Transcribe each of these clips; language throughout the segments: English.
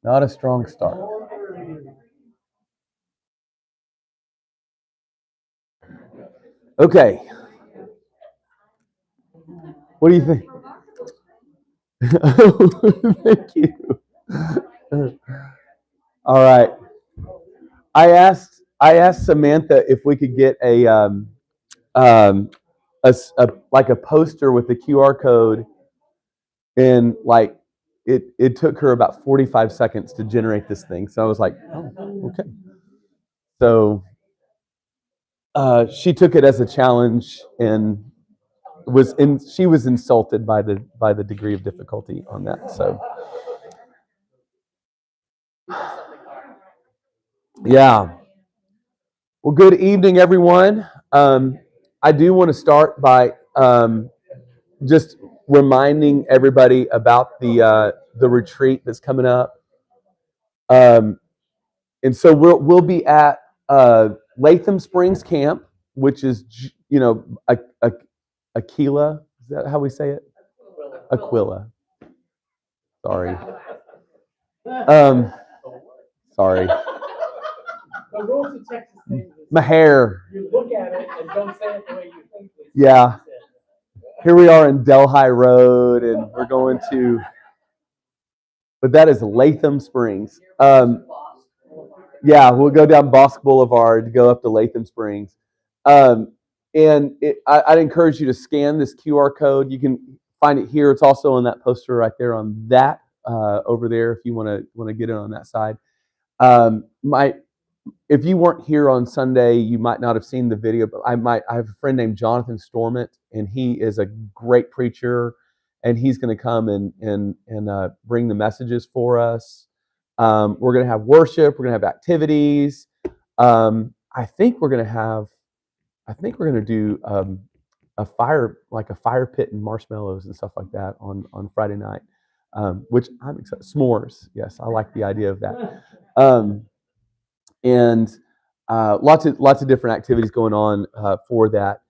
Not a strong start. Okay. What do you think? Thank you. All right. I asked Samantha if we could get um, like a poster with the QR code, and like it took her about 45 seconds to generate this thing. So I was like, oh, okay. So she took it as a challenge and she was insulted by the degree of difficulty on that. So yeah. Well, good evening, everyone. I do want to start by just reminding everybody about the retreat that's coming up. Um, and so we'll be at Latham Springs Camp, which is Aquila. Is that how we say it? Aquila. Sorry. Um, sorry. My hair. You look at it and don't say it the way you think. Yeah. Here we are in Delhi Road, and we're going to, but that is Latham Springs. Yeah, we'll go down Bosque Boulevard to go up to Latham Springs. I'd encourage you to scan this QR code. You can find it here. It's also on that poster right there on that over there if you want to get it on that side. If you weren't here on Sunday, you might not have seen the video, but I have a friend named Jonathan Stormont, and he is a great preacher, and he's going to come and bring the messages for us. We're going to have worship. We're going to have activities. I think we're going to do like a fire pit and marshmallows and stuff like that on Friday night, which I'm excited. S'mores, yes, I like the idea of that. And lots of different activities going on for that.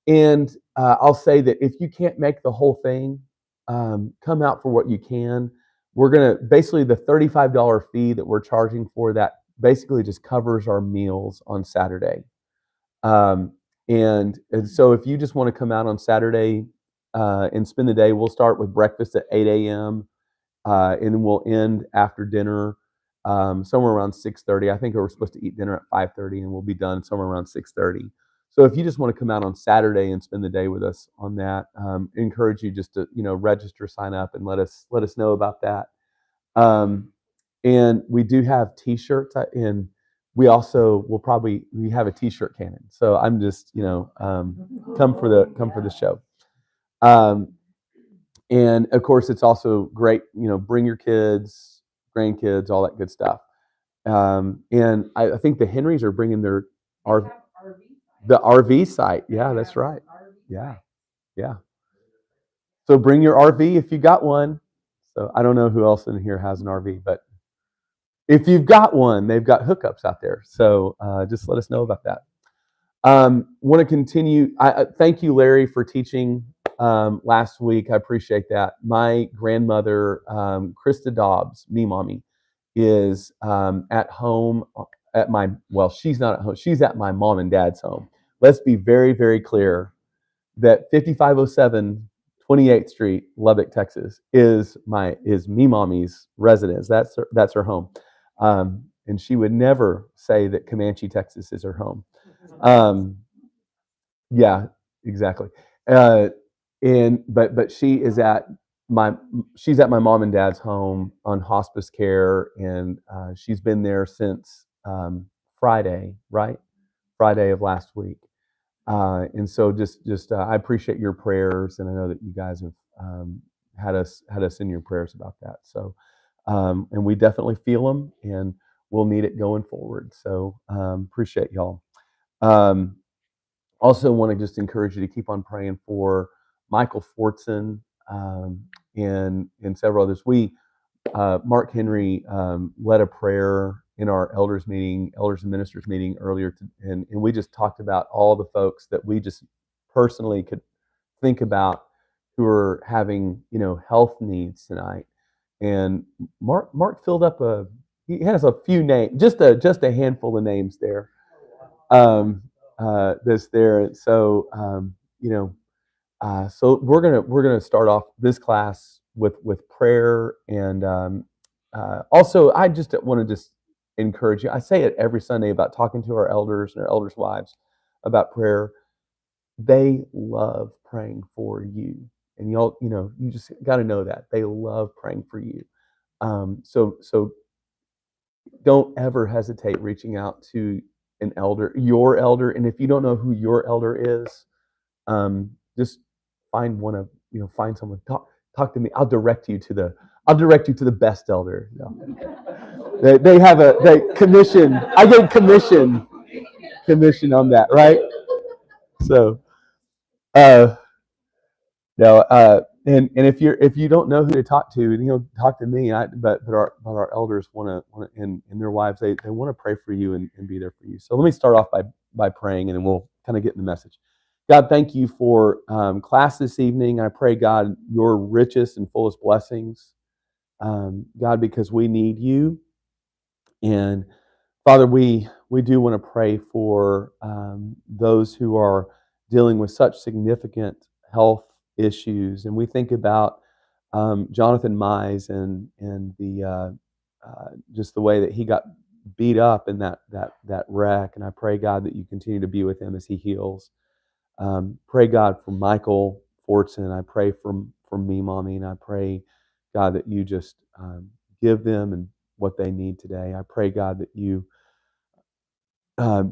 And I'll say that if you can't make the whole thing, come out for what you can. We're gonna basically the $35 fee that we're charging for that basically just covers our meals on Saturday. And so if you just want to come out on Saturday and spend the day, we'll start with breakfast at 8 a.m. And then we'll end after dinner somewhere around 6:30. I think we're supposed to eat dinner at 5:30, and we'll be done somewhere around 6:30. So if you just want to come out on Saturday and spend the day with us on that, encourage you just to register, sign up, and let us know about that. Um, and we do have T-shirts, and we have a T-shirt cannon. So I'm just come for the show. Um, and of course, it's also great. Bring your kids, grandkids, all that good stuff. And I think the Henrys are bringing their R, the RV site. Yeah, that's right. Yeah, yeah. So bring your RV if you got one. So I don't know who else in here has an RV, but if you've got one, they've got hookups out there. So just let us know about that. Want to continue. Thank you, Larry, for teaching last week. I appreciate that. My grandmother, Krista Dobbs, me mommy, is at home she's not at home. She's at my mom and dad's home. Let's be very, very clear that 5507 28th Street, Lubbock, Texas, is me mommy's residence. That's her home. And she would never say that Comanche, Texas is her home. Yeah, exactly. Uh, but she's at my mom and dad's home on hospice care, and she's been there since Friday, right? Friday of last week. And so just I appreciate your prayers, and I know that you guys have had us in your prayers about that. So, and we definitely feel them, and we'll need it going forward. So appreciate y'all. Um, Also want to just encourage you to keep on praying for Michael Fortson and several others. Mark Henry led a prayer in our elders and ministers meeting earlier, and we just talked about all the folks that we just personally could think about who are having health needs tonight. and Mark filled up he has a few names, just a handful of names there. That's there. So so we're gonna start off this class with prayer, and also I just want to just encourage you. I say it every Sunday about talking to our elders and our elders' wives about prayer. They love praying for you, and you just got to know that they love praying for you. So don't ever hesitate reaching out to an elder, your elder, and if you don't know who your elder is, just find one of find someone, talk to me. I'll direct you to the best elder. They have they commission. I get commission on that, right? So uh no and if you don't know who to talk to, talk to me. But our elders want to, and their wives, they want to pray for you and be there for you. So let me start off by praying, and then we'll kind of get in the message. God, thank you for class this evening. I pray, God, your richest and fullest blessings, God, because we need you. And Father, we do want to pray for those who are dealing with such significant health issues, and we think about Jonathan Mize and the just the way that he got beat up in that wreck. And I pray, God, that you continue to be with him as he heals. Pray, God, for Michael Fortson. I pray for me, Mommy, and I pray, God, that you just give them and what they need today. I pray, God, that you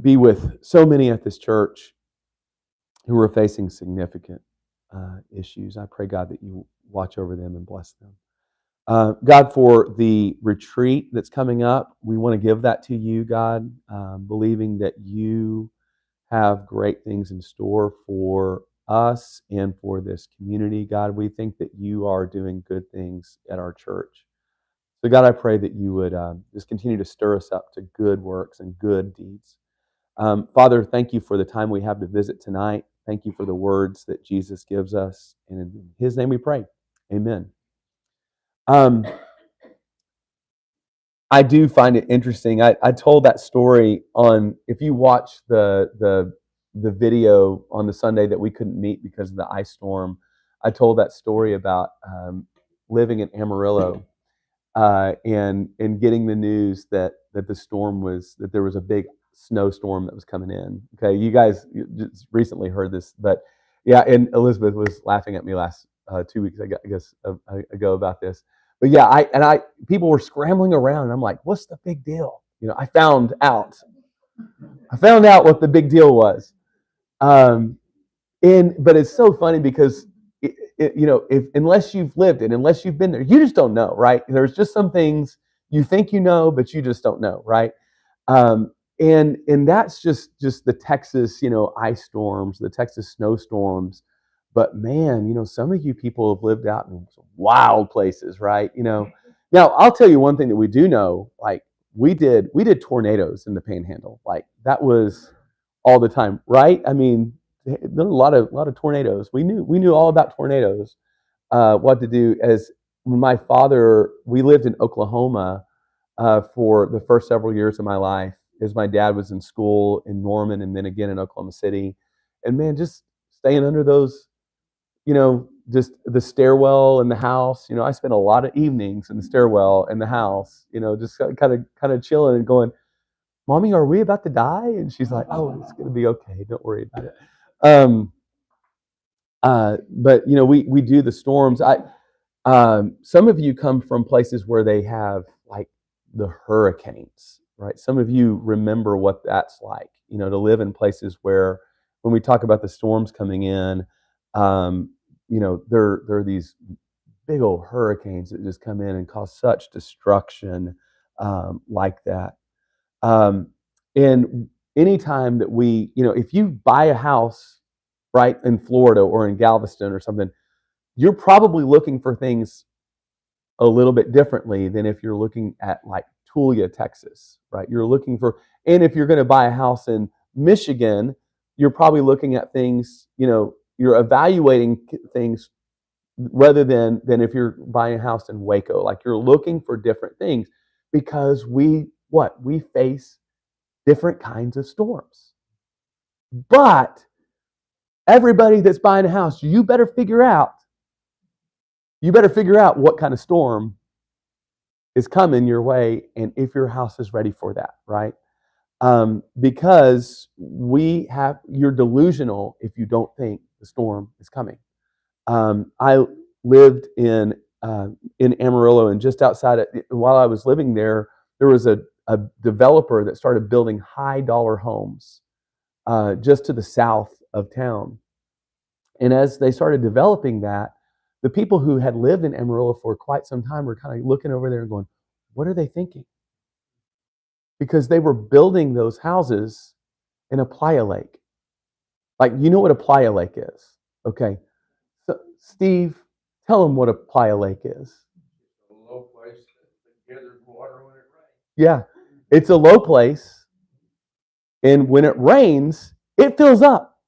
be with so many at this church who are facing significant issues. I pray, God, that you watch over them and bless them. God, for the retreat that's coming up, we want to give that to you, God, believing that you have great things in store for us and for this community. God, we think that you are doing good things at our church. So, God, I pray that you would just continue to stir us up to good works and good deeds. Father, thank you for the time we have to visit tonight. Thank you for the words that Jesus gives us. And in his name we pray. Amen. I do find it interesting. I told that story if you watch the video on the Sunday that we couldn't meet because of the ice storm. I told that story about living in Amarillo and getting the news that there was a big snowstorm that was coming in. Okay, you guys just recently heard this, but yeah, and Elizabeth was laughing at me last 2 weeks ago about this. But yeah, people were scrambling around, and I'm like, "What's the big deal?" I found out what the big deal was. But it's so funny because if unless you've lived it, unless you've been there, you just don't know, right? There's just some things you think you know, but you just don't know, right? And that's just the Texas, ice storms, the Texas snowstorms. But man, some of you people have lived out in some wild places, right? Now I'll tell you one thing that we do know, like we did tornadoes in the Panhandle, like that was all the time, right? I mean, there were a lot of tornadoes. We knew all about tornadoes, what to do. As my father, we lived in Oklahoma for the first several years of my life, as my dad was in school in Norman and then again in Oklahoma City. And man, just staying under those, just the stairwell in the house. I spent a lot of evenings in the stairwell in the house, just kind of chilling and going, "Mommy, are we about to die?" And she's like, "Oh, it's going to be okay. Don't worry about it." But we do the storms. Some of you come from places where they have like the hurricanes, right? Some of you remember what that's like, to live in places where, when we talk about the storms coming in, there are these big old hurricanes that just come in and cause such destruction, like that. And anytime that if you buy a house right in Florida or in Galveston or something, you're probably looking for things a little bit differently than if you're looking at like Tulia, Texas, right? And if you're going to buy a house in Michigan, you're probably looking at things, you're evaluating things rather than if you're buying a house in Waco. Like you're looking for different things because we face different kinds of storms. But everybody that's buying a house, you better figure out what kind of storm is coming your way and if your house is ready for that, right? Because you're delusional if you don't think the storm is coming. I lived in Amarillo, and just outside while I was living there, there was a developer that started building high dollar homes just to the south of town. And as they started developing that, the people who had lived in Amarillo for quite some time were kind of looking over there and going, "What are they thinking?" Because they were building those houses in a playa lake. Like, you know what a playa lake is? Okay. So, Steve, tell them what a playa lake is. A low place that gathers water when it rains. Yeah. It's a low place. And when it rains, it fills up.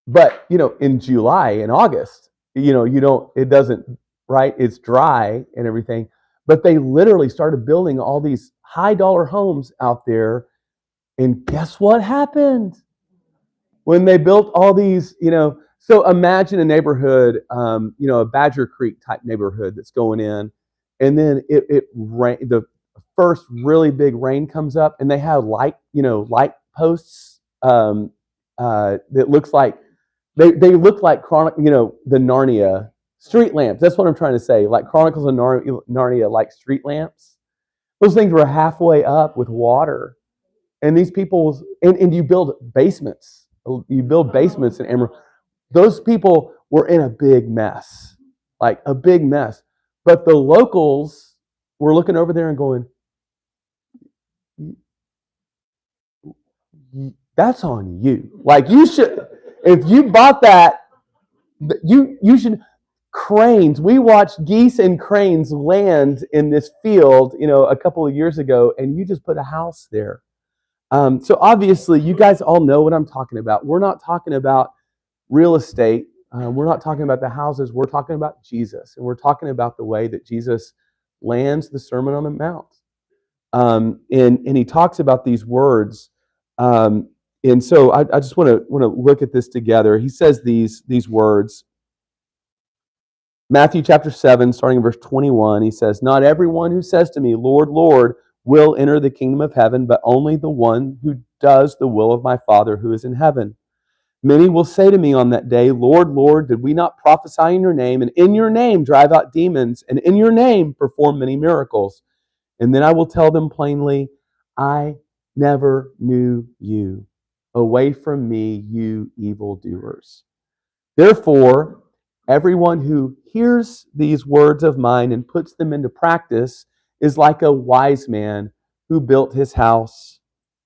But, in July and August, it doesn't, right? It's dry and everything. But they literally started building all these high dollar homes out there. And guess what happened? When they built all these, so imagine a neighborhood, a Badger Creek type neighborhood that's going in, and then the first really big rain comes up, and they have light posts that looks like they look like the Narnia street lamps. That's what I'm trying to say, like Chronicles of Narnia, like street lamps. Those things were halfway up with water, and these people, and you build basements. You build basements in Amarillo. Those people were in a big mess, like a big mess. But the locals were looking over there and going, "That's on you. Like you should, if you bought that, you should." Cranes. We watched geese and cranes land in this field, a couple of years ago, and you just put a house there. So obviously, you guys all know what I'm talking about. We're not talking about real estate. We're not talking about the houses. We're talking about Jesus, and we're talking about the way that Jesus lands the Sermon on the Mount. And he talks about these words. And so I just want to look at this together. He says these words. Matthew chapter 7, starting in verse 21, he says, "Not everyone who says to me, 'Lord, Lord,' will enter the kingdom of heaven, but only the one who does the will of my Father who is in heaven. Many will say to me on that day, 'Lord, Lord, did we not prophesy in your name, and in your name drive out demons, and in your name perform many miracles?' And then I will tell them plainly, 'I never knew you. Away from me, you evildoers.' Therefore, everyone who hears these words of mine and puts them into practice is like a wise man who built his house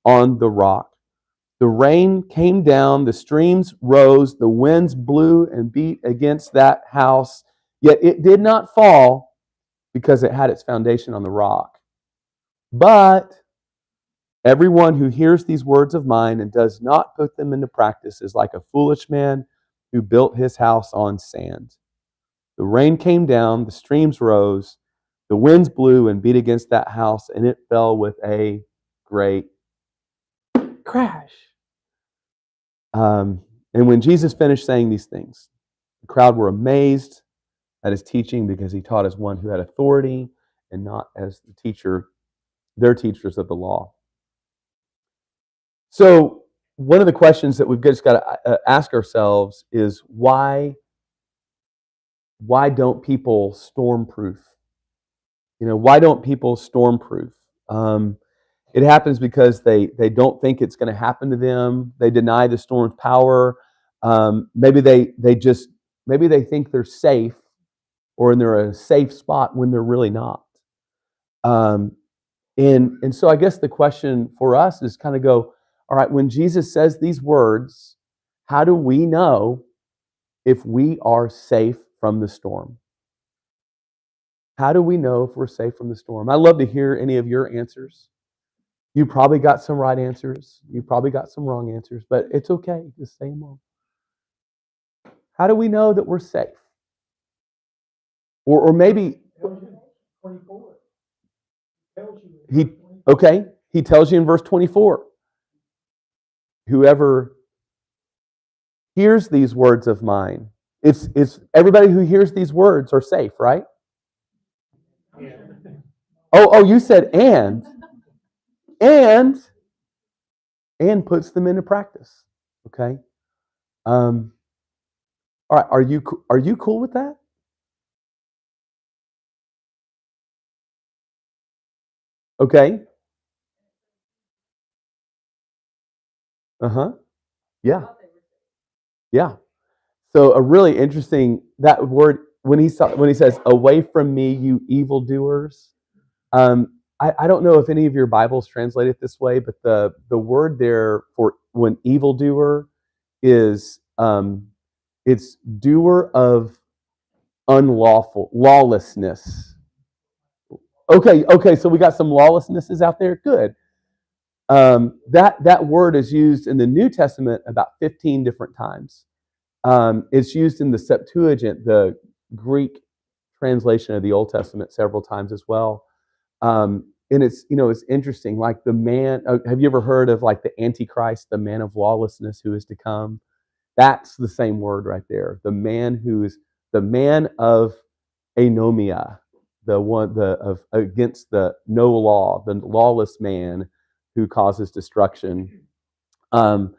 on the rock. The rain came down, the streams rose, the winds blew and beat against that house, yet it did not fall because it had its foundation on the rock. But everyone who hears these words of mine and does not put them into practice is like a foolish man who built his house on sand. The rain came down, the streams rose, the winds blew and beat against that house, and it fell with a great crash." And when Jesus finished saying these things, the crowd were amazed at his teaching because he taught as one who had authority and not as their teachers of the law. So one of the questions that we've just got to ask ourselves is why don't people stormproof? Why don't people stormproof? It happens because they don't think it's going to happen to them. They deny the storm's power. Maybe they think they're safe, or they're in a safe spot when they're really not. And so I guess the question for us is kind of go, all right, when Jesus says these words, how do we know if we are safe from the storm? How do we know if we're safe from the storm? I'd love to hear any of your answers. You probably got some right answers. You probably got some wrong answers, but it's okay. Just say them all. How do we know that we're safe? or maybe Tells you 24. Tells you. he okay. He tells you in verse 24, whoever hears these words of mine. It's everybody who hears these words are safe, right? Yeah. Oh, you said and puts them into practice. Okay. All right. Are you cool with that? Okay. Uh-huh. Yeah. Yeah. So a really interesting that word when he says away from me, you evildoers. I don't know if any of your Bibles translate it this way, but the word there for when evildoer is it's doer of unlawful lawlessness. Okay, so we got some lawlessnesses out there. Good. That word is used in the New Testament about 15 different times. It's used in the Septuagint, the Greek translation of the Old Testament, several times as well. And it's interesting. Like the man, have you ever heard of like the Antichrist, the man of lawlessness who is to come? That's the same word right there. The man who is the man of anomia, the one the of against the no law, the lawless man who causes destruction. Um,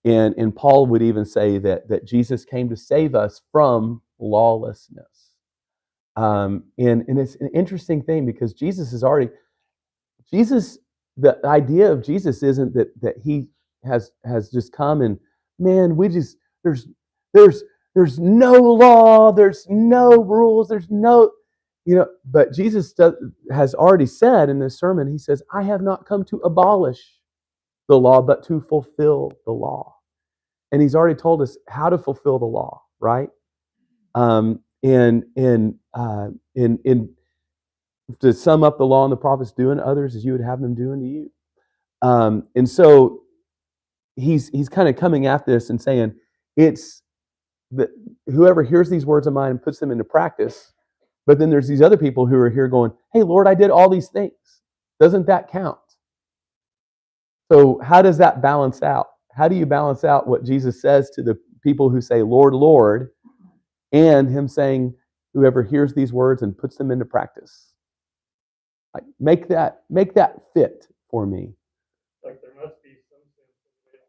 and Paul would even say that Jesus came to save us from lawlessness. And it's an interesting thing because Jesus, the idea of Jesus isn't that he has just come and man, we just there's there's no law, there's no rules, there's no but Jesus has already said in this sermon, he says, I have not come to abolish the law, but to fulfill the law. And he's already told us how to fulfill the law, right? In to sum up the law and the prophets doing to others as you would have them doing to you. And so he's kind of coming at this and saying it's that whoever hears these words of mine and puts them into practice. But then there's these other people who are here going, hey, Lord, I did all these things. Doesn't that count? So how does that balance out? How do you balance out what Jesus says to the people who say, Lord, Lord, and him saying, whoever hears these words and puts them into practice? Like, make that fit for me. Like there must be some sense of it.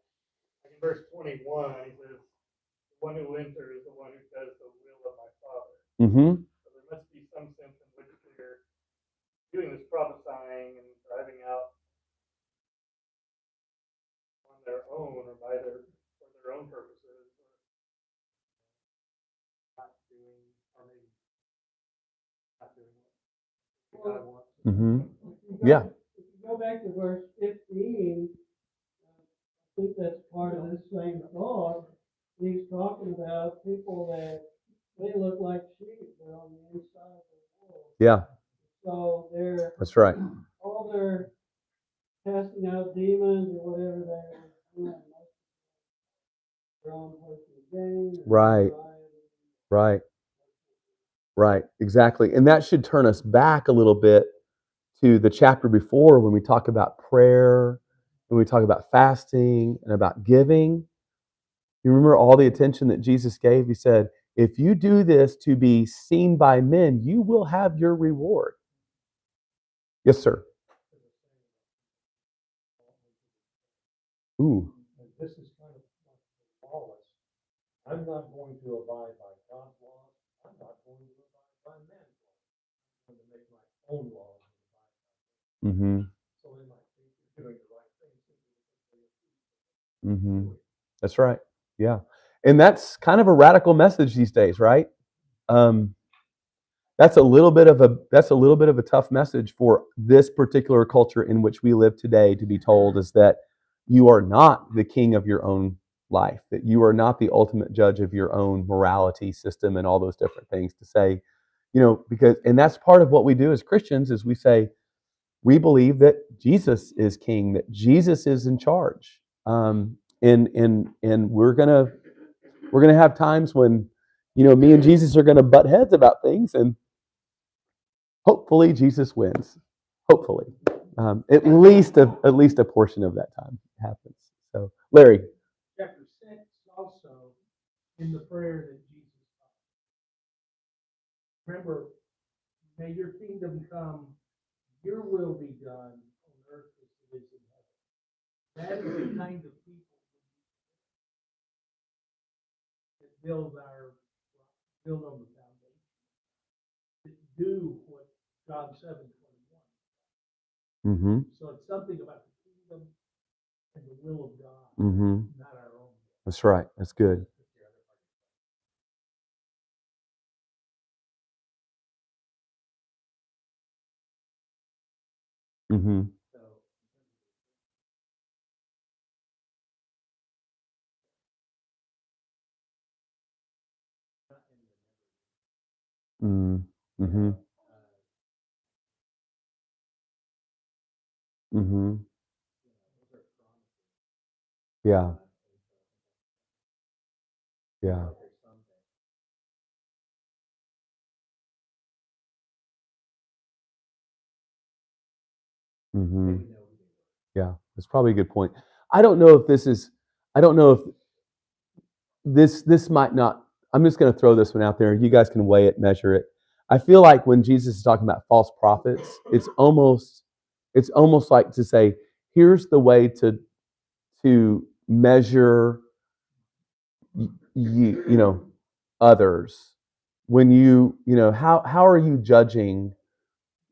Like in verse 21, he says, the one who enters is the one who does the will of my Father. Mm-hmm. So there must be some sense in which they're doing this prophesying and driving out on their own or for their own purposes, or not doing, or maybe not doing what God wants. Mm-hmm. Yeah. If you go back to verse 15, I think that's part of this same thought. He's talking about people that they look like sheep, they're on the inside of the world. Yeah. So That's right. all their casting out demons or whatever they're doing, their own personal gain. Right. Right. Exactly. And that should turn us back a little bit to the chapter before when we talk about prayer, when we talk about fasting and about giving. You remember all the attention that Jesus gave? He said, if you do this to be seen by men, you will have your reward. Yes, sir. Ooh. This is kind of lawless. I'm not going to abide by God's laws. I'm not going to abide by man's laws. I'm going to make my own laws. Mm-hmm. So they might think you're doing the right thing. Mm-hmm. That's right. Yeah. And that's kind of a radical message these days, right? That's a little bit of a tough message for this particular culture in which we live today to be told is that you are not the king of your own life, that you are not the ultimate judge of your own morality system and all those different things to say, because that's part of what we do as Christians is we say we believe that Jesus is king, that Jesus is in charge. And we're gonna have times when me and Jesus are gonna butt heads about things, and hopefully Jesus wins. Hopefully, at least a portion of that time happens. So, Larry. Chapter 6 also in the prayer that Jesus taught. Remember, may your kingdom come, your will be done on earth as it is in heaven. That is the kind of people that build on the foundation, that do what John 7:21. Mm-hmm. So it's something about the kingdom and the will of God, Mm-hmm. not our own. That's right. That's good. Mm-hmm. Mm-hmm. Mm-hmm. Yeah. Yeah. Mm-hmm. Yeah. That's probably a good point. I don't know if this is. I don't know if this might not. I'm just going to throw this one out there. You guys can weigh it, measure it. I feel like when Jesus is talking about false prophets, it's almost like to say, here's the way to measure others. When how are you judging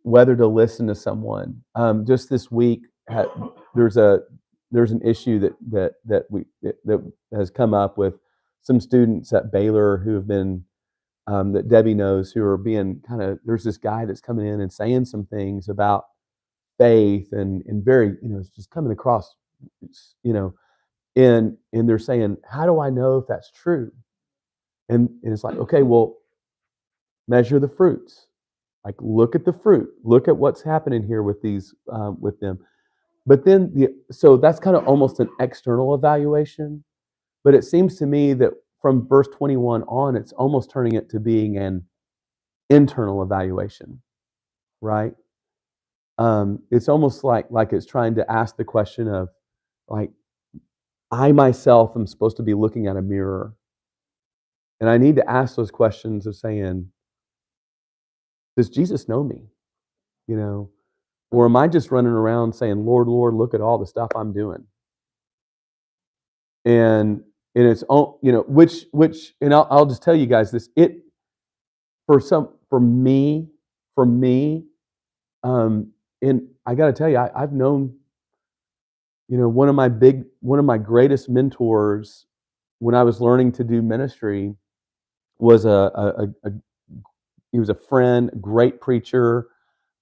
whether to listen to someone? Just this week, there's an issue that has come up with some students at Baylor who have been that Debbie knows, who are being kind of, there's this guy that's coming in and saying some things about faith and very, it's just coming across, you know and they're saying, how do I know if that's true? And it's like, okay, well, measure the fruits. Like, look at the fruit. Look at what's happening here with these with them. But then so that's kind of almost an external evaluation. But it seems to me that from verse 21 on, it's almost turning it to being an internal evaluation, right? It's almost like it's trying to ask the question of, like, I myself am supposed to be looking at a mirror, and I need to ask those questions of saying, does Jesus know me? You know, or am I just running around saying, Lord, Lord, look at all the stuff I'm doing? And it's all, which and I'll just tell you guys this, for me, um and I got to tell you, I've known, one of my greatest mentors when I was learning to do ministry was he was a friend, great preacher.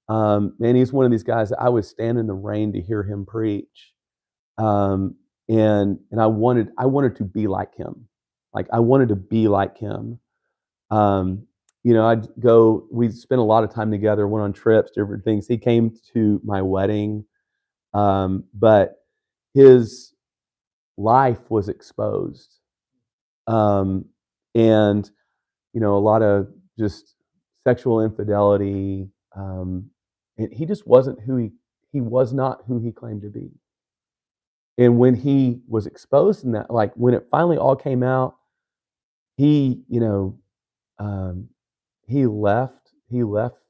Man, he's one of these guys that I would stand in the rain to hear him preach. And I wanted to be like him. Like, I wanted to be like him. Um, we spent a lot of time together, went on trips, different things. He came to my wedding, but his life was exposed. Um, and, a lot of just sexual infidelity. And he just wasn't he was not who he claimed to be. And when he was exposed in that, like when it finally all came out, he, um, he left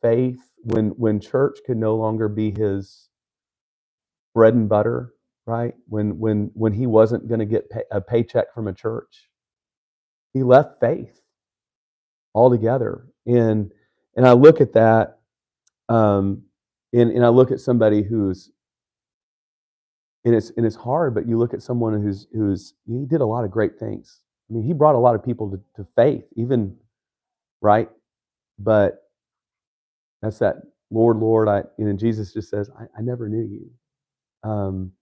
faith when church could no longer be his bread and butter, right? When he wasn't going to get a paycheck from a church, he left faith altogether. And I look at that, um, and I look at somebody who's, and it's hard, but you look at someone who's he did a lot of great things. I mean, he brought a lot of people to faith, even, right? But that's that, Lord, Lord, Jesus just says, I never knew you. Um,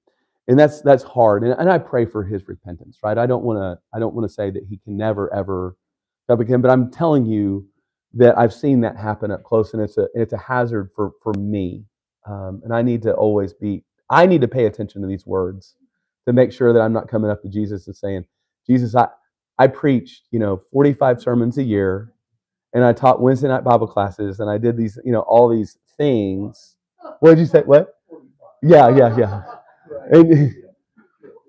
and that's hard, and I pray for his repentance, right? I don't want to say that he can never ever come again, but I'm telling you that I've seen that happen up close, and it's a hazard for me, and I need to pay attention to these words to make sure that I'm not coming up to Jesus and saying, Jesus, I preached 45 sermons a year, and I taught Wednesday night Bible classes, and I did these, all these things. What did you say? What? Yeah.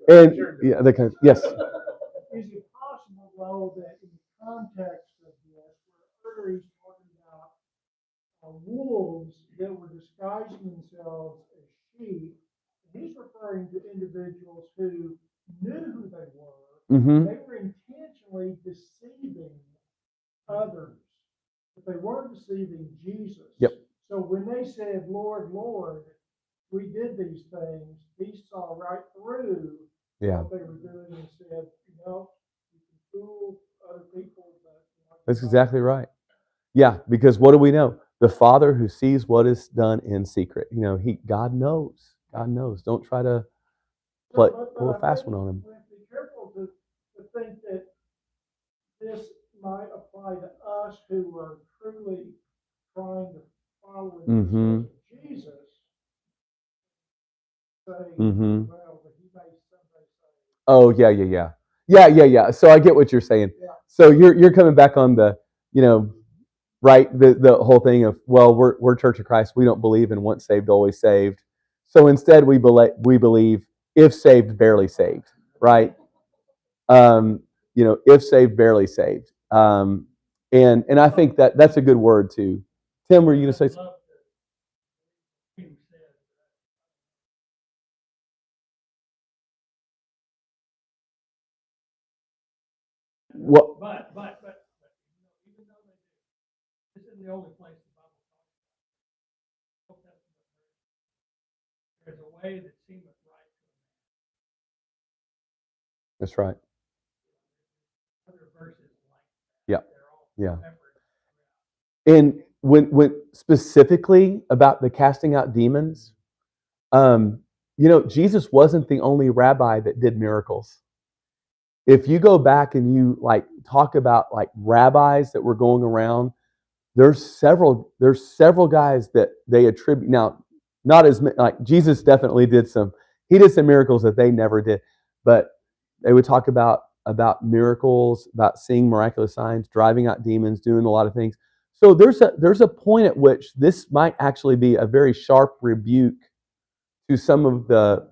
And, yeah, yes. Is it possible, though, that in the context of this, where earlier he's talking about wolves that were disguising themselves as sheep, he's referring to individuals who knew who they were. Mm-hmm. They were intentionally deceiving others, but they weren't deceiving Jesus. Yep. So when they said, Lord, Lord, we did these things, he saw right through what they were doing and said, you can fool other people. But, That's exactly right. Yeah, because what do we know? The Father who sees what is done in secret. God knows. God knows. Don't try to pull a fast one on him. We have to be careful to think that this might apply to us who are truly trying to follow in the steps of Jesus. Say, well, but he may someday say. Oh, yeah. So I get what you're saying. Yeah. So you're coming back on the, right, the whole thing of, well, we're Church of Christ. We don't believe in once saved, always saved. So instead, we believe if saved, barely saved, right? If saved, barely saved. And I think that's a good word too. Tim, were you going to say something? What? But even though they do, this isn't the only place the Bible talks about it. There's a way that seemeth right to a man. That's right. Other verses like that. Yeah. They're all And when specifically about the casting out demons, Jesus wasn't the only rabbi that did miracles. If you go back and you talk about rabbis that were going around, there's several guys that they attribute. Now, not as Jesus definitely did some miracles that they never did, but they would talk about miracles, about seeing miraculous signs, driving out demons, doing a lot of things. So there's a point at which this might actually be a very sharp rebuke to some of the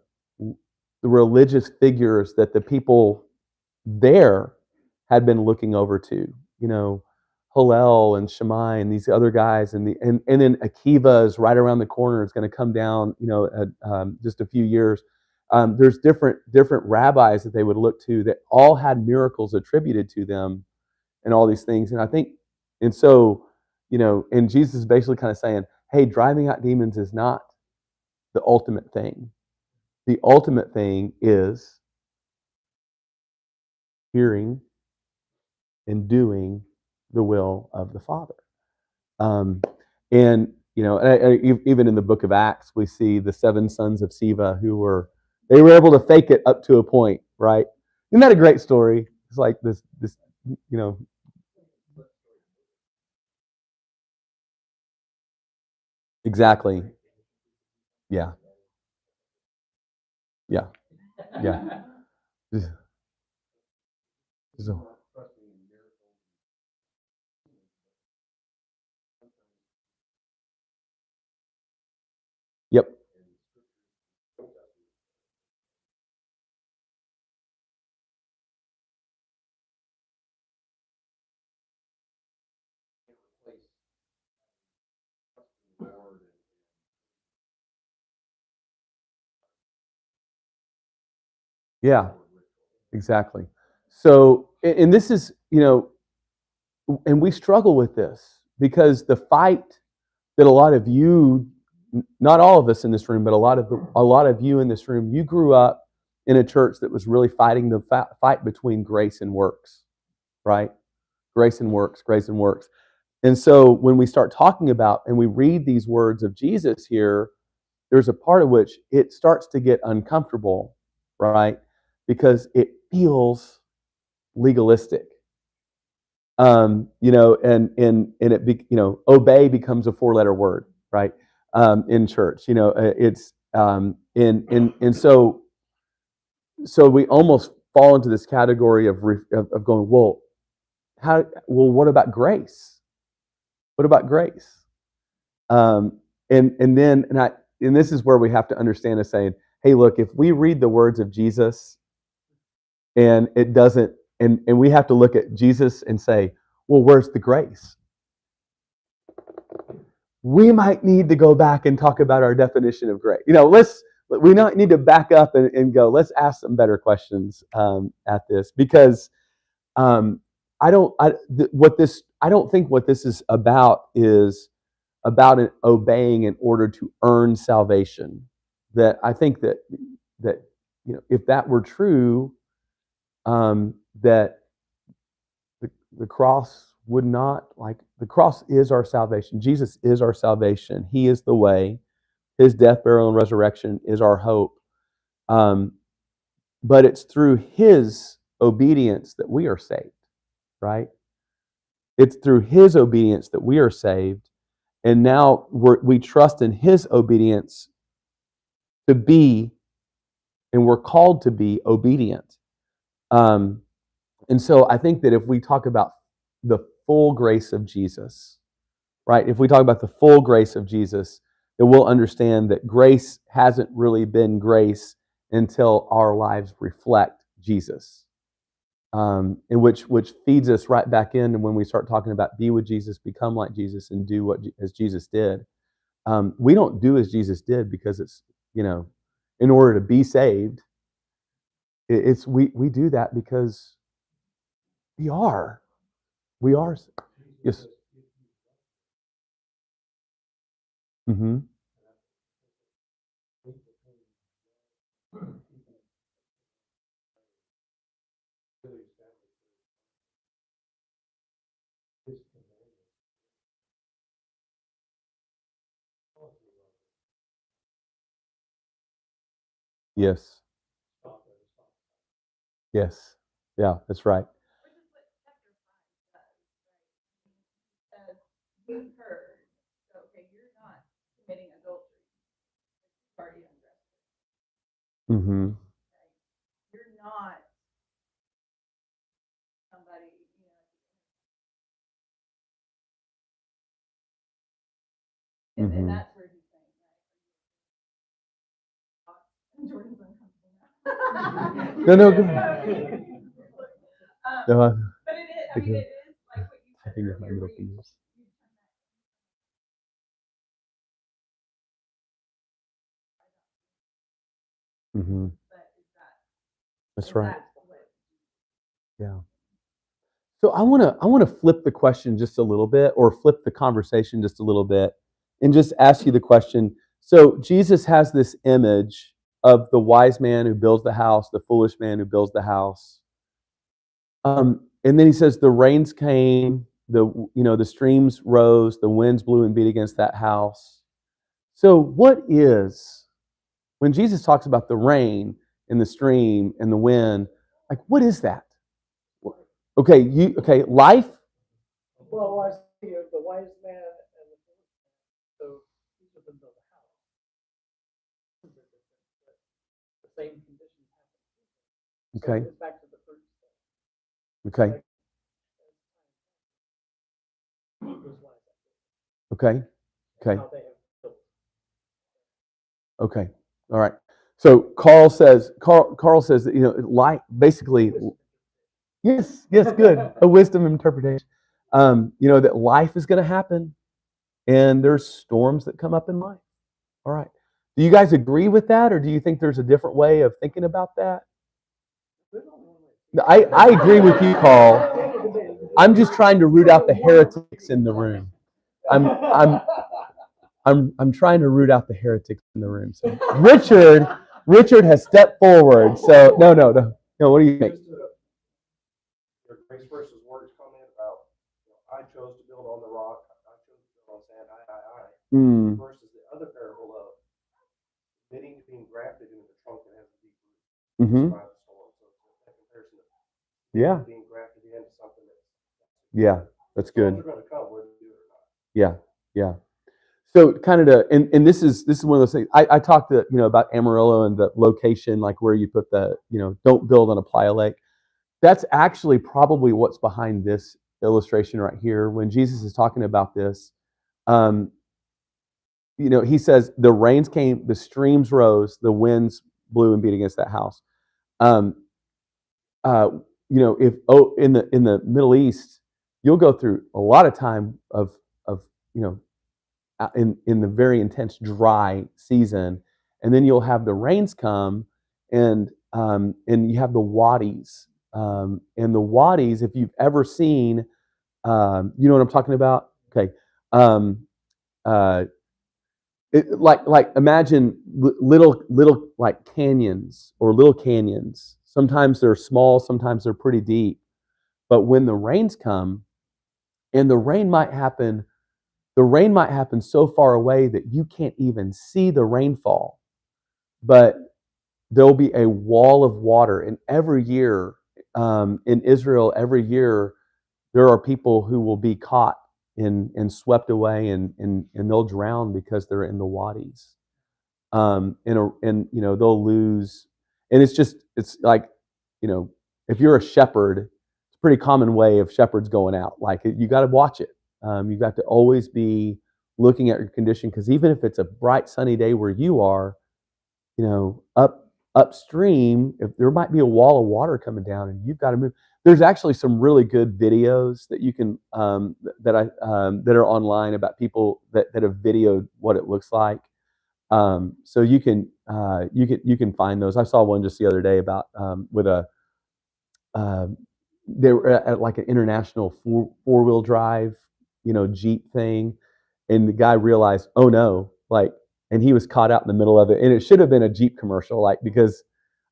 religious figures that the people there had been looking over to, Hillel and Shammai and these other guys, and then Akiva is right around the corner. It's going to come down, just a few years. There's different rabbis that they would look to that all had miracles attributed to them, and all these things. And I think, and so, and Jesus is basically kind of saying, hey, driving out demons is not the ultimate thing. The ultimate thing is hearing and doing the will of the Father. And even in the book of Acts, we see the 7 sons of Sceva who were able to fake it up to a point, right? Isn't that a great story? It's like this, Exactly. Yeah. So, yep. Yeah, exactly. So, and this is, and we struggle with this because the fight that a lot of you, not all of us in this room, but a lot of you in this room, you grew up in a church that was really fighting the fight between grace and works, right? Grace and works. And so when we start talking about and we read these words of Jesus here, there's a part of which it starts to get uncomfortable, right? Because it feels legalistic. And it obey becomes a 4-letter word, right? In church, it's and so we almost fall into this category of going, well, what about grace? What about grace? And this is where we have to understand is saying, hey, look, if we read the words of Jesus and it doesn't, and we have to look at Jesus and say, well, where's the grace? We might need to go back and talk about our definition of grace. We not need to back up and go, let's ask some better questions at this, because I don't think what this is about obeying in order to earn salvation. That I think that if that were true, that the cross would not, like, the cross is our salvation. Jesus is our salvation. He is the way. His death, burial, and resurrection is our hope. But it's through His obedience that we are saved, right? It's through His obedience that we are saved. And now we trust in His obedience to be, and we're called to be obedient. And so I think that if we talk about the full grace of Jesus, right? If we talk about the full grace of Jesus, then we'll understand that grace hasn't really been grace until our lives reflect Jesus. And which feeds us right back in, and when we start talking about be with Jesus, become like Jesus, and do as Jesus did. We don't do as Jesus did because it's, in order to be saved. We do that because we are. Yes. Mm-hmm. Yes. Yes. Yeah, that's right. You heard, so, okay, you're not committing adultery. You've already undressed her. Mm-hmm. You're not somebody, and that's where he's saying, right? Jordan's uncomfortable now. No, go ahead. But it is, I mean, it is like what you said I think that's my earlier, middle where you fingers. Mm-hmm. But That's right. that's what, Yeah. So I want to flip the question just a little bit, or flip the conversation just a little bit, and just ask you the question. So Jesus has this image of the wise man who builds the house, the foolish man who builds the house. And then he says the rains came, the streams rose, the winds blew and beat against that house. So when Jesus talks about the rain and the stream and the wind, like, what is that? Okay, life. Well, I see the wise man and the foolish man, so each of them built a house. The same conditions happen. So Okay. it's back to the first step. Okay. Okay. Okay. How they have built. Okay. All right. So Carl says that, life, basically, yes, good. A wisdom interpretation. That life is going to happen, and there's storms that come up in life. All right. Do you guys agree with that, or do you think there's a different way of thinking about that? I agree with you, Carl. I'm just trying to root out the heretics in the room. I'm trying to root out the heretics in the room. So Richard has stepped forward. So no. What do you think? Your grace versus works comment about, I chose to build on the rock, I chose to build on sand, I. Versus the other parable of admitting to being grafted into the trunk that has a deep root. Mm-hmm. Survive the storm. So it's that comparison of being grafted into something That's good. Storms are going to come whether you do it or not. Yeah. So kind of and this is one of those things. I talked to about Amarillo and the location, like where you put the don't build on a playa lake. That's actually probably what's behind this illustration right here. When Jesus is talking about this, um, he says the rains came, the streams rose, the winds blew and beat against that house. Um, uh, if in the Middle East, you'll go through a lot of time of in the very intense dry season, and then you'll have the rains come, and you have the wadis, and the wadis. If you've ever seen, you know what I'm talking about? Okay, um, uh, like imagine little like canyons or little canyons. Sometimes they're small, sometimes they're pretty deep. But when the rains come, and the rain might happen so far away that you can't even see the rainfall, but there'll be a wall of water. And every year, in Israel, every year there are people who will be caught and swept away, and they'll drown because they're in the wadis. They'll lose, and it's like, if you're a shepherd, it's a pretty common way of shepherds going out. Like, you got to watch it. You've got to always be looking at your condition, because even if it's a bright sunny day where you are, upstream, if there might be a wall of water coming down and you've got to move. There's actually some really good videos that you can that are online about people that have videoed what it looks like. So you can find those. I saw one just the other day about with a they were at like an international four-wheel drive, Jeep thing, and the guy realized, oh no, like, and he was caught out in the middle of it, and it should have been a Jeep commercial, like, because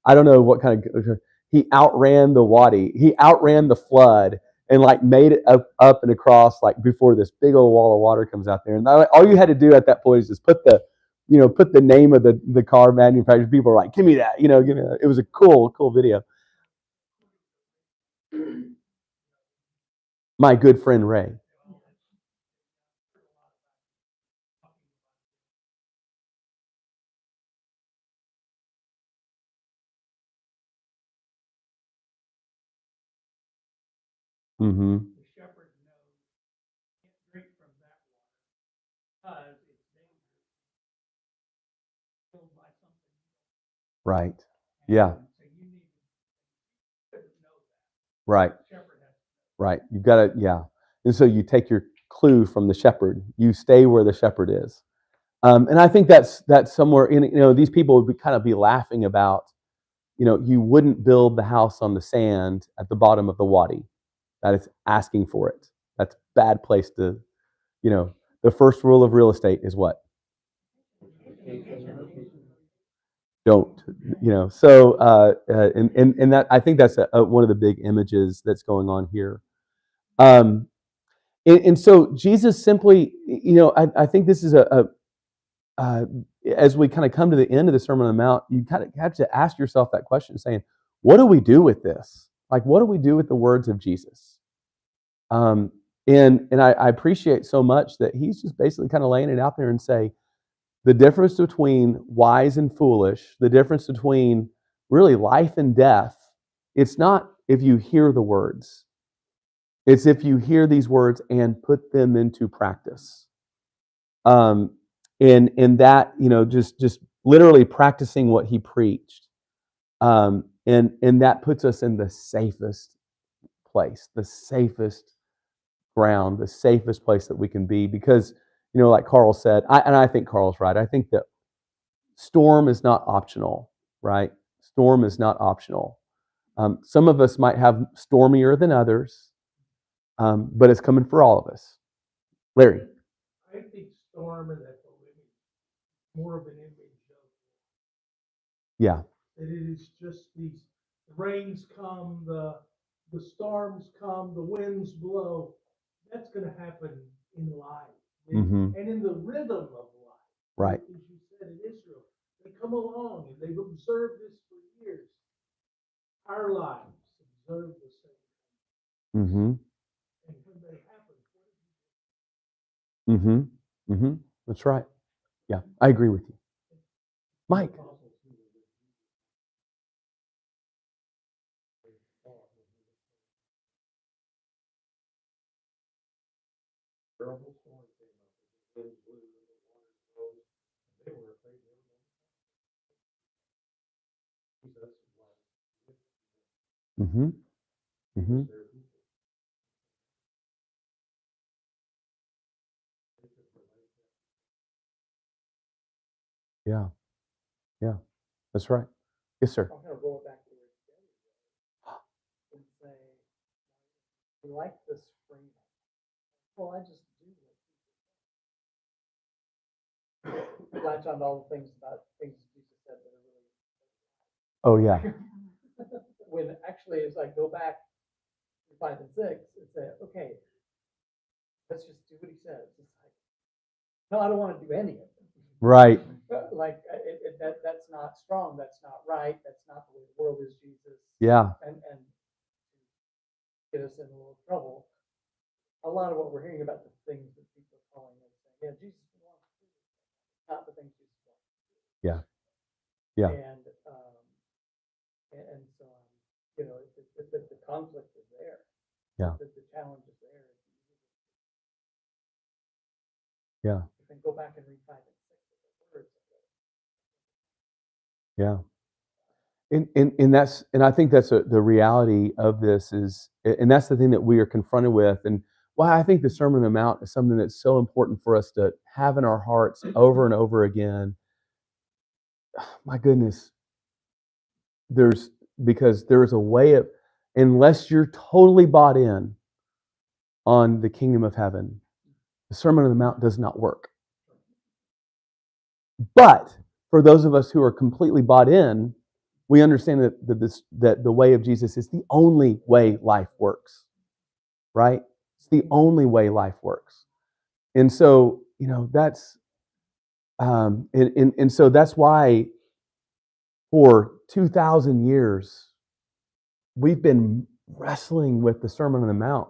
I don't know what kind of, he outran the wadi, he outran the flood, and like made it up and across, like, before this big old wall of water comes out there. And all you had to do at that point is just put the name of the car manufacturer. People are like, give me that, give me that. It was a cool video. My good friend Ray. Mm-hmm. The shepherd knows he can't drink from that water because it's dangerous. Killed by something. Right. Yeah. So you need to know that. Right. Shepherd has to. Right. You've got to, yeah. And so you take your clue from the shepherd. You stay where the shepherd is. And I think that's somewhere in, these people would kind of be laughing about, you wouldn't build the house on the sand at the bottom of the wadi. That is asking for it. That's a bad place to, the first rule of real estate is what? Don't, so, and that, I think that's one of the big images that's going on here. And so Jesus simply, I think this is as we kind of come to the end of the Sermon on the Mount, you kind of have to ask yourself that question, saying, what do we do with this? Like, what do we do with the words of Jesus? And I appreciate so much that he's just basically kind of laying it out there and say, the difference between wise and foolish, the difference between really life and death, it's not if you hear the words. It's if you hear these words and put them into practice. And that, just literally practicing what he preached. And that puts us in the safest place, the safest ground, the safest place that we can be, because, like Carl said, I think Carl's right. I think that storm is not optional, right? Storm is not optional. Some of us might have stormier than others, but it's coming for all of us. Larry. I think storm is more of an image of. Yeah. That it is just the rains come, the storms come, the winds blow. That's going to happen in life, and in the rhythm of life. Right. As you said, in Israel, they come along and they've observed this for years. Our lives observe the same. Mm-hmm. And when they happen, That's right. Yeah, I agree with you. Mike. Mm-hmm. Mm-hmm. Yeah. Yeah. That's right. Yes, sir. I'm gonna roll it back to where it's and say, we like this frame. Well, I just do it. Latch on to all the things about things Jesus said that are really. Oh, yeah. When actually, as I go back to 5 and 6 and say, okay, let's just do what he says. It's like, no, I don't want to do any of it. Right. Like that's not strong. That's not right. That's not the way the world is, Jesus. Yeah. And get us in a little trouble. A lot of what we're hearing about the things that people are calling and saying, yeah, Jesus wants to do this, not the things Jesus wants to do. Yeah. Yeah. And so you know, the conflict is there. Yeah. The challenge is there. Yeah. You can go back and read 5 and 6 of the words. Yeah. And that's, and I think that's the reality of this is, and that's the thing that we are confronted with, and why I think the Sermon on the Mount is something that's so important for us to have in our hearts over and over again. My goodness, because there's a way of, unless you're totally bought in on the kingdom of heaven, the Sermon on the Mount does not work. But for those of us who are completely bought in, we understand that the way of Jesus is the only way life works, right? It's the only way life works. And so, you know, that's, and so that's why for 2,000 years, we've been wrestling with the Sermon on the Mount.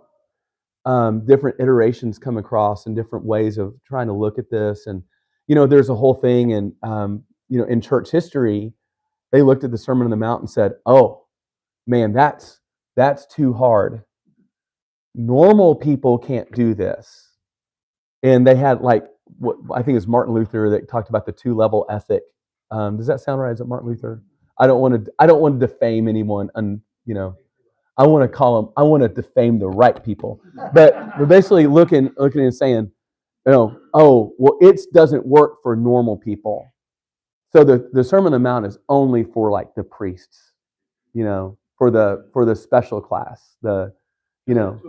Different iterations come across and different ways of trying to look at this. And, you know, there's a whole thing, and, you know, in church history, they looked at the Sermon on the Mount and said, oh, man, that's too hard. Normal people can't do this. And they had like, what I think is Martin Luther that talked about the 2-level ethic. Does that sound right? Is it Martin Luther? I don't want to defame anyone. You know, I want to defame the right people. But we're basically looking and saying, you know, oh, well, it doesn't work for normal people. So the Sermon on the Mount is only for like the priests, you know, for the special class, you know.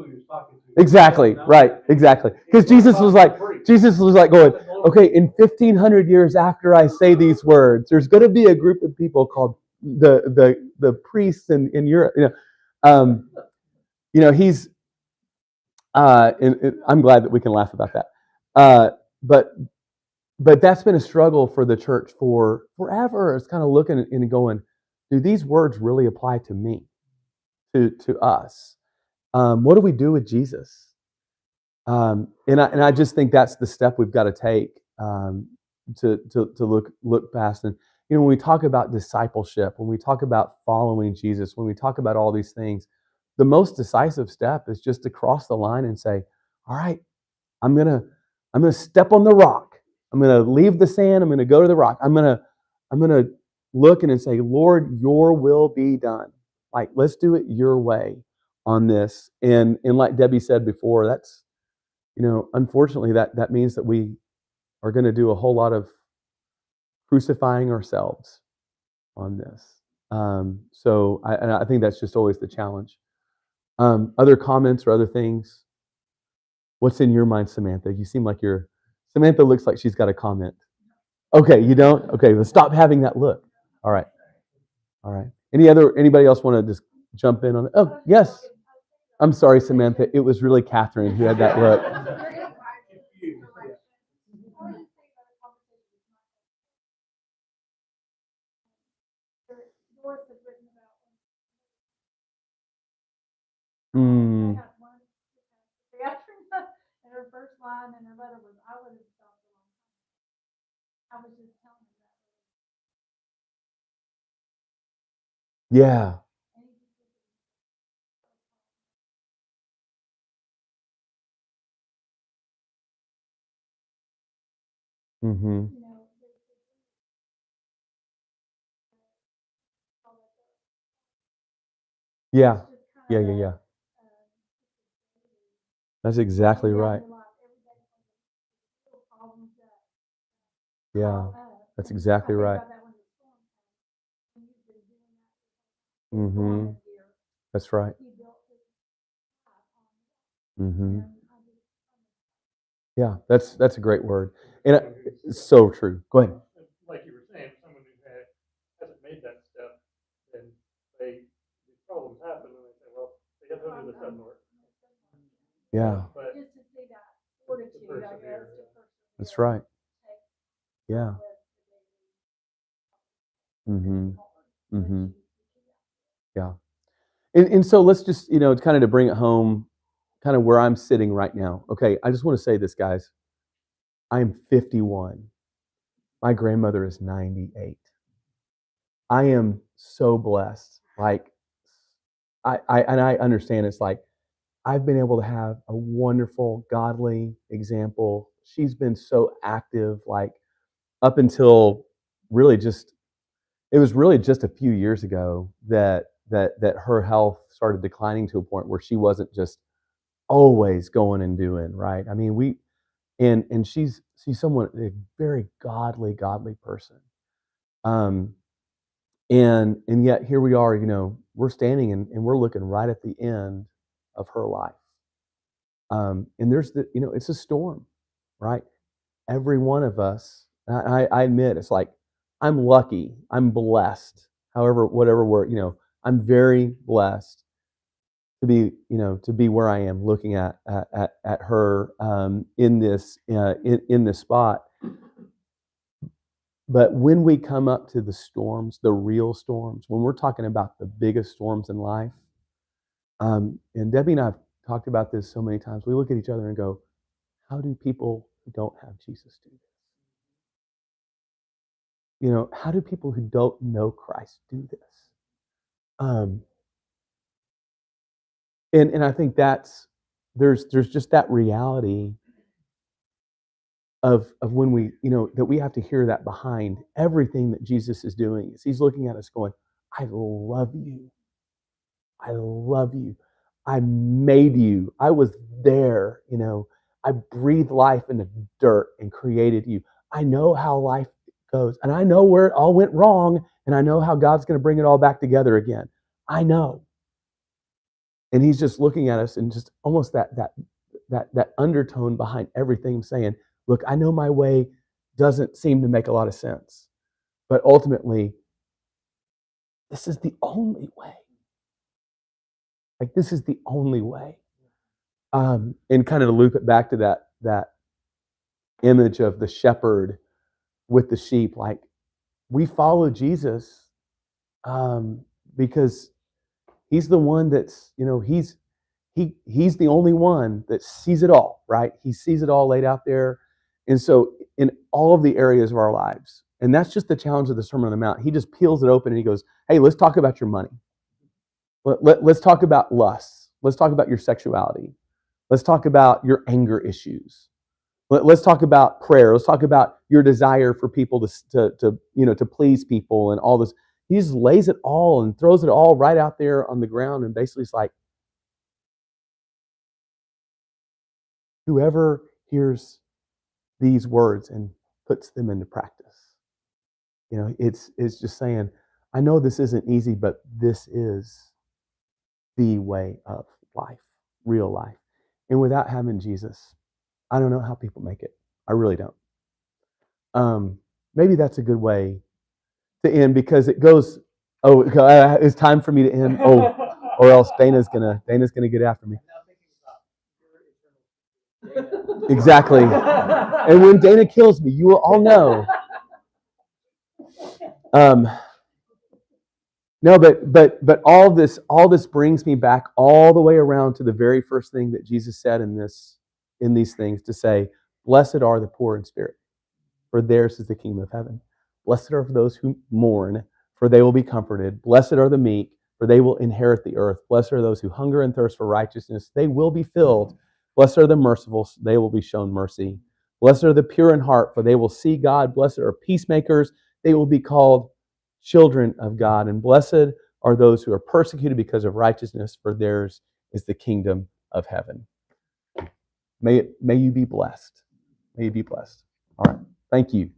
Exactly, right, exactly. Because Jesus was like going, okay, in 1,500 years after I say these words, there's going to be a group of people called the priests in Europe. You know, he's, and I'm glad that we can laugh about that. But that's been a struggle for the church for forever. It's kind of looking and going, do these words really apply to me, to us? What do we do with Jesus? And I just think that's the step we've got to take, to look past. And you know, when we talk about discipleship, when we talk about following Jesus, when we talk about all these things, the most decisive step is just to cross the line and say, all right, I'm gonna step on the rock. I'm gonna leave the sand. I'm gonna go to the rock. I'm gonna look and say, Lord, your will be done. Like, let's do it your way on this. And like Debbie said before, that's, you know, unfortunately that means that we are going to do a whole lot of crucifying ourselves on this. So I think that's just always the challenge. Other comments or other things? What's in your mind, Samantha? You seem like Samantha looks like she's got a comment. Okay, you don't? Okay, well, stop having that look. All right. All right. Anybody else want to just jump in on it? Oh, yes. I'm sorry, Samantha. It was really Catherine who had that look. And her first line in her letter was, I would have stopped a long time. I was just telling her that. Yeah. Mm-hmm. Yeah. It's just Yeah. kinda, Yeah. That's exactly going down right. your life every day, little problems that Yeah. pop up. That's And exactly I think right. about that when the storm came, and you've been doing that. The storm Mm-hmm. is here. That's right. He built his life on it. Mm-hmm. And I just, Yeah. That's a great word. And it's so true. Go ahead. Like you were saying, someone who hasn't made that step, then these problems happen, and they say, well, they got to do this doesn't work. Yeah. But just to see that fortitude, I guess, persevere, to persevere. That's right. Takes Yeah. with Mm-hmm. the hard, Mm-hmm. but Yeah. And so let's just, kind of to bring it home, kind of where I'm sitting right now. Okay. I just want to say this, guys. I'm 51. My grandmother is 98. I am so blessed. Like, I understand it's like I've been able to have a wonderful, godly example. She's been so active, like up until really just it was really just a few years ago that her health started declining to a point where she wasn't just always going and doing right. I mean, and she's someone a very godly person. Um, and yet here we are, we're standing and we're looking right at the end of her life. And there's it's a storm, right? Every one of us, I admit, it's like I'm lucky, I'm blessed. However, whatever word, I'm very blessed to be where I am, looking at her in this spot. But when we come up to the storms, the real storms, when we're talking about the biggest storms in life, and Debbie and I have talked about this so many times, we look at each other and go, how do people who don't have Jesus do this? How do people who don't know Christ do this? Um, and I think there's just that reality of when we, that we have to hear that behind everything that Jesus is doing is he's looking at us going, I love you. I love you. I made you. I was there, I breathed life in the dirt and created you. I know how life goes, and I know where it all went wrong, and I know how God's going to bring it all back together again. I know. And he's just looking at us and just almost that undertone behind everything saying, look, I know my way doesn't seem to make a lot of sense, but ultimately, this is the only way. Like, this is the only way. And kind of to loop it back to that image of the shepherd with the sheep, like we follow Jesus because he's the one that's he's the only one that sees it all, right? He sees it all laid out there, and so in all of the areas of our lives, and that's just the challenge of the Sermon on the Mount. He just peels it open and he goes, "Hey, let's talk about your money. Let's talk about lust. Let's talk about your sexuality. Let's talk about your anger issues. Let's talk about prayer. Let's talk about your desire for people to please people and all this." He just lays it all and throws it all right out there on the ground, and basically it's like, whoever hears these words and puts them into practice, it's just saying, I know this isn't easy, but this is the way of life, real life. And without having Jesus, I don't know how people make it. I really don't. Maybe that's a good way to end because it goes. Oh, it's time for me to end. Oh, or else Dana's gonna get after me. Exactly. And when Dana kills me, you will all know. No, but all this brings me back all the way around to the very first thing that Jesus said in these things, to say, blessed are the poor in spirit, for theirs is the kingdom of heaven. Blessed are those who mourn, for they will be comforted. Blessed are the meek, for they will inherit the earth. Blessed are those who hunger and thirst for righteousness, they will be filled. Blessed are the merciful, they will be shown mercy. Blessed are the pure in heart, for they will see God. Blessed are peacemakers, they will be called children of God. And blessed are those who are persecuted because of righteousness, for theirs is the kingdom of heaven. May you be blessed. May you be blessed. All right. Thank you.